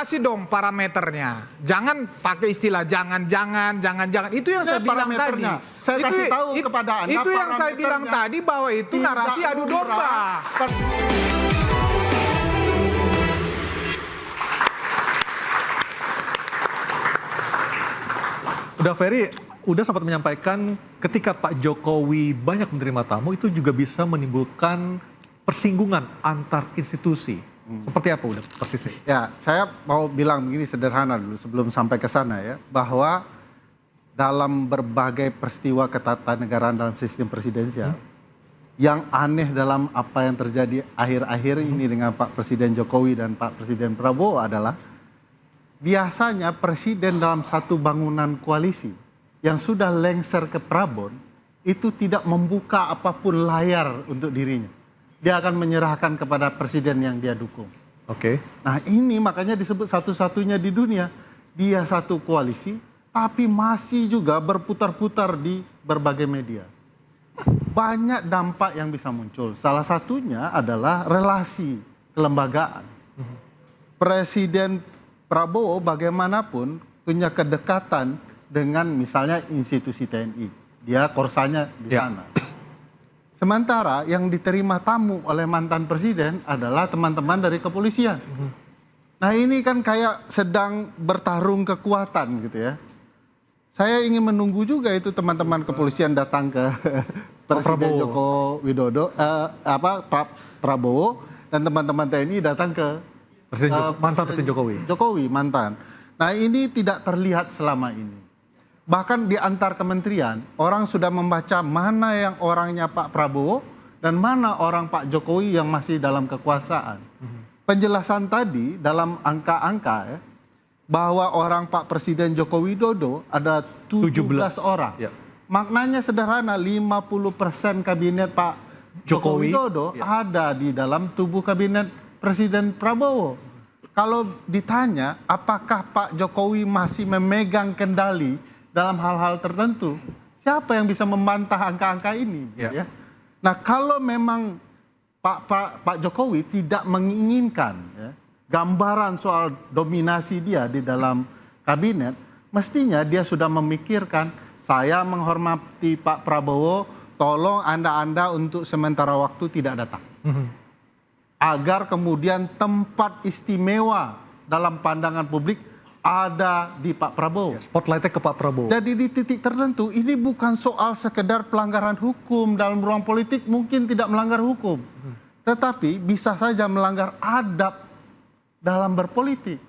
kasih dong parameternya. Jangan pakai istilah jangan. Itu yang saya bilang tadi. Saya kasih tahu kepada Anda. Itu yang saya bilang tadi bahwa itu narasi adu domba. Udah Ferry, udah sempat menyampaikan ketika Pak Jokowi banyak menerima tamu itu juga bisa menimbulkan persinggungan antar institusi. Seperti apa udah persisnya? Ya, saya mau bilang begini sederhana dulu sebelum sampai ke sana ya, bahwa dalam berbagai peristiwa ketatanegaraan dalam sistem presidensial, yang aneh dalam apa yang terjadi akhir-akhir ini dengan Pak Presiden Jokowi dan Pak Presiden Prabowo adalah biasanya presiden dalam satu bangunan koalisi yang sudah lengser ke Prabon itu tidak membuka apapun layar untuk dirinya. Dia akan menyerahkan kepada presiden yang dia dukung. Oke. Nah ini makanya disebut satu-satunya di dunia. Dia satu koalisi tapi masih juga berputar-putar di berbagai media. Banyak dampak yang bisa muncul. Salah satunya adalah relasi kelembagaan. Presiden Prabowo bagaimanapun punya kedekatan dengan misalnya institusi TNI. Dia korsanya di sana. Sementara yang diterima tamu oleh mantan presiden adalah teman-teman dari kepolisian. Nah ini kan kayak sedang bertarung kekuatan gitu ya. Saya ingin menunggu juga itu teman-teman kepolisian datang ke Presiden Joko Widodo, Prabowo, dan teman-teman TNI datang ke mantan Presiden Jokowi. Jokowi mantan. Nah ini tidak terlihat selama ini. Bahkan di antar kementerian orang sudah membaca mana yang orangnya Pak Prabowo dan mana orang Pak Jokowi yang masih dalam kekuasaan. Penjelasan tadi dalam angka-angka ya, bahwa orang Pak Presiden Joko Widodo ada 17 orang. Ya. Maknanya sederhana, 50% kabinet Pak Joko Widodo ada di dalam tubuh kabinet Presiden Prabowo. Kalau ditanya apakah Pak Jokowi masih memegang kendali dalam hal-hal tertentu, siapa yang bisa membantah angka-angka ini? Ya. Nah kalau memang Pak Jokowi tidak menginginkan ya, gambaran soal dominasi dia di dalam kabinet, mestinya dia sudah memikirkan, saya menghormati Pak Prabowo, tolong Anda untuk sementara waktu tidak datang. Agar kemudian tempat istimewa dalam pandangan publik ada di Pak Prabowo. Spotlightnya ke Pak Prabowo. Jadi di titik tertentu ini bukan soal sekedar pelanggaran hukum dalam ruang politik, mungkin tidak melanggar hukum. Tetapi bisa saja melanggar adab dalam berpolitik.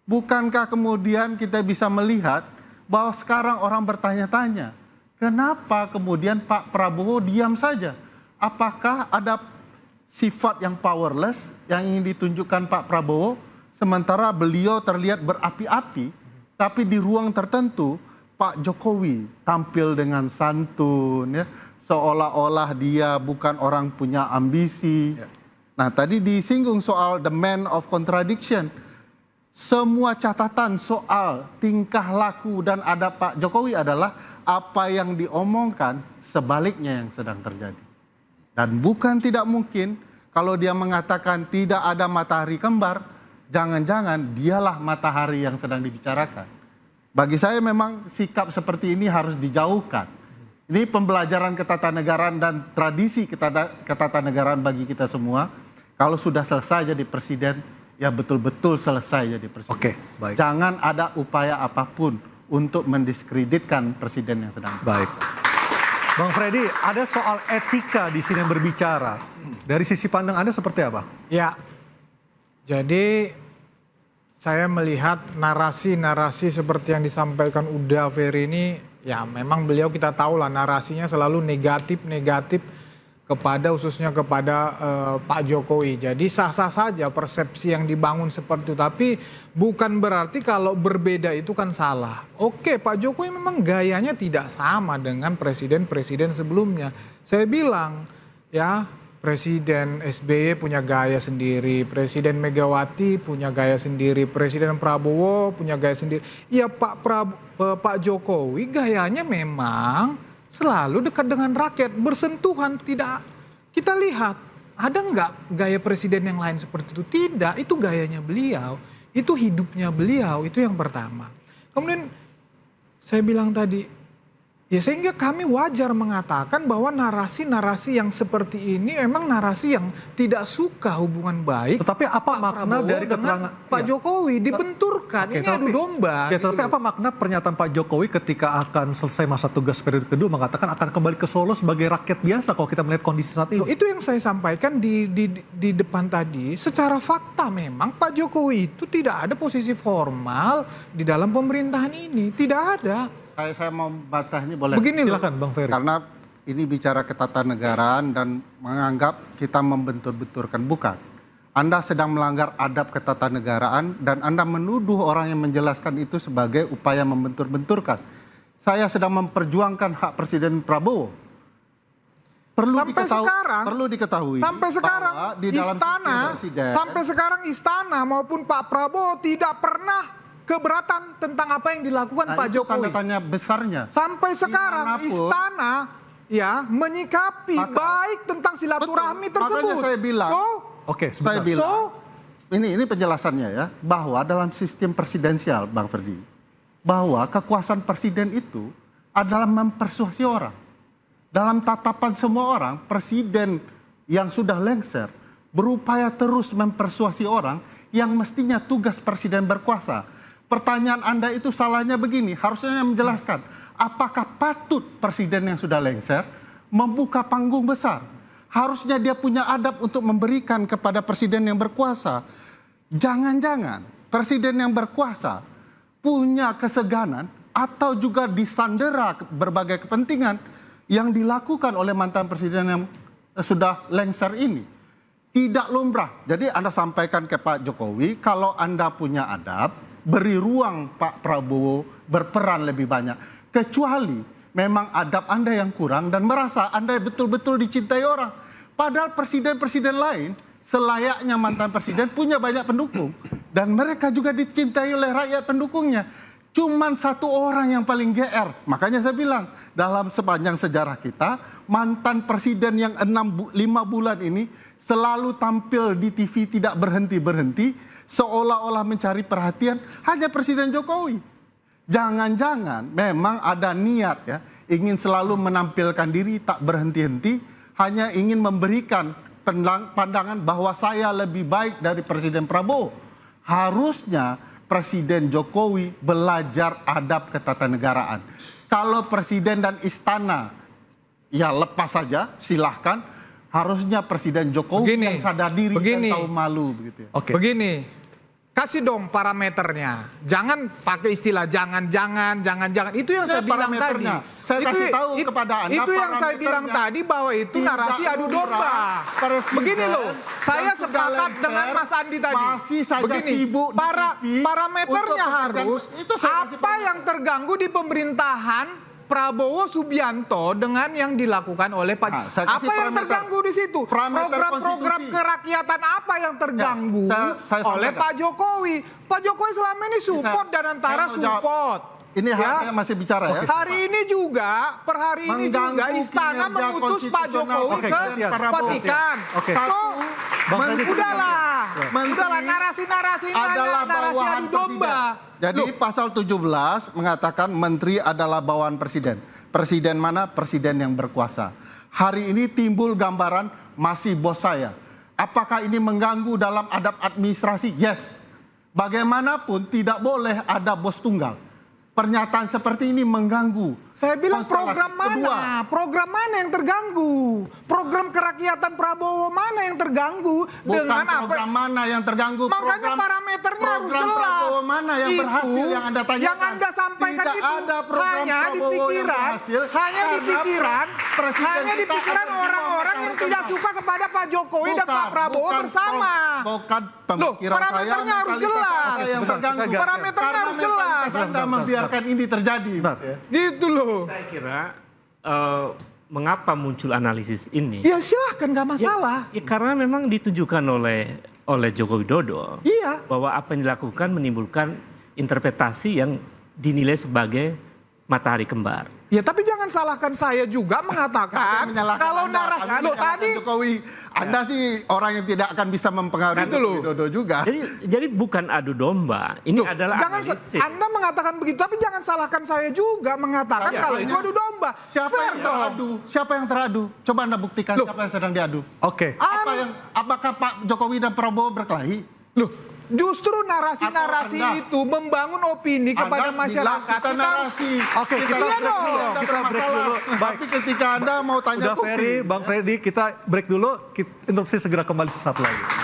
Bukankah kemudian kita bisa melihat bahwa sekarang orang bertanya-tanya, kenapa kemudian Pak Prabowo diam saja? Apakah ada sifat yang powerless yang ingin ditunjukkan Pak Prabowo, sementara beliau terlihat berapi-api, tapi di ruang tertentu Pak Jokowi tampil dengan santun, ya, seolah-olah dia bukan orang punya ambisi. Nah tadi disinggung soal the man of contradiction. Semua catatan soal tingkah laku dan adab Pak Jokowi adalah apa yang diomongkan sebaliknya yang sedang terjadi. Dan bukan tidak mungkin kalau dia mengatakan tidak ada matahari kembar, jangan-jangan dialah matahari yang sedang dibicarakan. Bagi saya memang sikap seperti ini harus dijauhkan. Ini pembelajaran ketatanegaraan dan tradisi ketatanegaraan bagi kita semua. Kalau sudah selesai jadi presiden, ya betul-betul selesai jadi presiden. Oke, baik. Jangan ada upaya apapun untuk mendiskreditkan presiden yang sedang baik. Bang Freddy, ada soal etika di sini yang berbicara. Dari sisi pandang Anda seperti apa? Ya, jadi saya melihat narasi-narasi seperti yang disampaikan Uda Ferry ini, ya memang beliau kita tahu lah narasinya selalu negatif kepada khususnya kepada Pak Jokowi. Jadi sah-sah saja persepsi yang dibangun seperti itu. Tapi bukan berarti kalau berbeda itu kan salah. Oke, Pak Jokowi memang gayanya tidak sama dengan presiden-presiden sebelumnya. Saya bilang ya, Presiden SBY punya gaya sendiri, Presiden Megawati punya gaya sendiri, Presiden Prabowo punya gaya sendiri. Ya Pak Jokowi gayanya memang selalu dekat dengan rakyat, bersentuhan. Tidak, kita lihat ada nggak gaya presiden yang lain seperti itu? Tidak, itu gayanya beliau. Itu hidupnya beliau, itu yang pertama. Kemudian saya bilang tadi, ya sehingga kami wajar mengatakan bahwa narasi-narasi yang seperti ini memang narasi yang tidak suka hubungan baik. Tetapi apa Pak makna Prabowo dari dengan keterangan Pak Jokowi dibenturkan? Oke, Ini adu domba. Ya, gitu tapi loh. apa makna pernyataan Pak Jokowi ketika akan selesai masa tugas periode kedua mengatakan akan kembali ke Solo sebagai rakyat biasa kalau kita melihat kondisi saat Loh, ini? itu yang saya sampaikan di depan tadi. Secara fakta memang Pak Jokowi itu tidak ada posisi formal di dalam pemerintahan ini. Tidak ada. Saya mau bantah ini boleh? Begini loh. Silakan Bang Ferry. Karena ini bicara ketatanegaraan dan menganggap kita membentur-benturkan. Bukan. Anda sedang melanggar adab ketatanegaraan dan Anda menuduh orang yang menjelaskan itu sebagai upaya membentur-benturkan. Saya sedang memperjuangkan hak Presiden Prabowo. Perlu diketahui Sampai sekarang bahwa di dalam istana, sistem presiden, sampai sekarang istana maupun Pak Prabowo tidak pernah keberatan tentang apa yang dilakukan nah, Pak itu Jokowi. tanda tanya besarnya. Sampai sekarang Dimanapun, istana ya menyikapi baik tentang silaturahmi betul, tersebut. makanya saya bilang, Oke, saya sebentar. bilang, ini penjelasannya ya, bahwa dalam sistem presidensial, Bang Ferdi, bahwa kekuasaan presiden itu adalah mempersuasi orang. Dalam tatapan semua orang, presiden yang sudah lengser berupaya terus mempersuasi orang yang mestinya tugas presiden berkuasa. Pertanyaan Anda itu salahnya begini, harusnya menjelaskan apakah patut presiden yang sudah lengser membuka panggung besar. Harusnya dia punya adab untuk memberikan kepada presiden yang berkuasa. Jangan-jangan presiden yang berkuasa punya keseganan atau juga disandera berbagai kepentingan yang dilakukan oleh mantan presiden yang sudah lengser ini. Tidak lumrah. Jadi Anda sampaikan ke Pak Jokowi, kalau Anda punya adab, beri ruang Pak Prabowo berperan lebih banyak. Kecuali memang adab Anda yang kurang dan merasa Anda betul-betul dicintai orang. Padahal presiden-presiden lain selayaknya mantan presiden punya banyak pendukung. Dan mereka juga dicintai oleh rakyat pendukungnya. Cuman satu orang yang paling GR. Makanya saya bilang, dalam sepanjang sejarah kita, mantan presiden yang 5 bulan ini selalu tampil di TV tidak berhenti-berhenti, seolah-olah mencari perhatian hanya Presiden Jokowi. Jangan-jangan memang ada niat ya, ingin selalu menampilkan diri tak berhenti-henti, hanya ingin memberikan pandangan bahwa saya lebih baik dari Presiden Prabowo. Harusnya Presiden Jokowi belajar adab ketatanegaraan. Kalau Presiden dan Istana ya lepas saja, silahkan. Harusnya Presiden Jokowi yang sadar diri dan tahu malu begitu ya. Oke. Begini, kasih dong parameternya. Jangan pakai istilah jangan. Itu yang saya bilang tadi. Saya kasih tahu kepada Anda. Itu yang saya bilang tadi bahwa itu narasi adu domba. Begini loh, saya sepakat dengan Mas Andi tadi. Masih saja sibuk di TV parameternya harus apa yang terganggu di pemerintahan Prabowo Subianto dengan yang dilakukan oleh Pak. Apa yang terganggu di situ? Program-program kerakyatan apa yang terganggu saya oleh Pak Jokowi? Pak Jokowi selama ini support dan antara support. Ini saya masih bicara ya. Hari ini juga, per hari ini juga Istana mengutus Pak Jokowi ke Vatikan. Udahlah, narasi-narasi ini adalah narasi adu domba. Jadi pasal 17 mengatakan menteri adalah bawahan presiden. Presiden mana? Presiden yang berkuasa. Hari ini timbul gambaran masih bos saya. Apakah ini mengganggu dalam adab administrasi? Yes. Bagaimanapun tidak boleh ada bos tunggal. Pernyataan seperti ini mengganggu. Saya bilang program mana? Kedua, Program mana yang terganggu? Program kerakyatan Prabowo mana yang terganggu? bukan Dengan program mana yang terganggu. Makanya parameternya harus program jelas. Prabowo mana yang berhasil yang Anda tanyakan. Yang Anda sampaikan tidak itu ada program hanya di Prabowo yang pikiran, berhasil hanya di pikiran orang-orang yang tidak suka kepada Pak Jokowi dan Pak Prabowo bersama. Bukan pemikiran saya. Parameternya harus jelas. Yang terganggu. Parameternya harus jelas. Anda membiarkan ini terjadi. Gitu loh. Saya kira mengapa muncul analisis ini? Ya silahkan, nggak masalah. Ya karena memang ditujukan oleh Joko Widodo Iya. bahwa apa yang dilakukan menimbulkan interpretasi yang dinilai sebagai matahari kembar. Ya tapi jangan salahkan saya juga mengatakan kalau narasi lo tadi Jokowi, Anda sih orang yang tidak akan bisa mempengaruhi Itu loh. Widodo juga. Jadi bukan adu domba, ini Loh, adalah jangan analisis. Anda mengatakan begitu, tapi jangan salahkan saya juga mengatakan Tapi kalau apanya? itu adu domba. Siapa Fair yang dong. teradu? Siapa yang teradu? Coba Anda buktikan Loh. siapa yang sedang diadu. Oke. Apakah Pak Jokowi dan Prabowo berkelahi? Loh, justru narasi-narasi Atau Anda- itu membangun opini kepada Anda masyarakat. bilang kita narasi. Oke, kita Iya break dong. dulu. Anda Kita break bermasalah. dulu. Baik. Tapi ketika Anda mau tanya Udah bukti. Ferry, Bang Freddy, kita break dulu. Interupsi segera kembali sesaat lagi.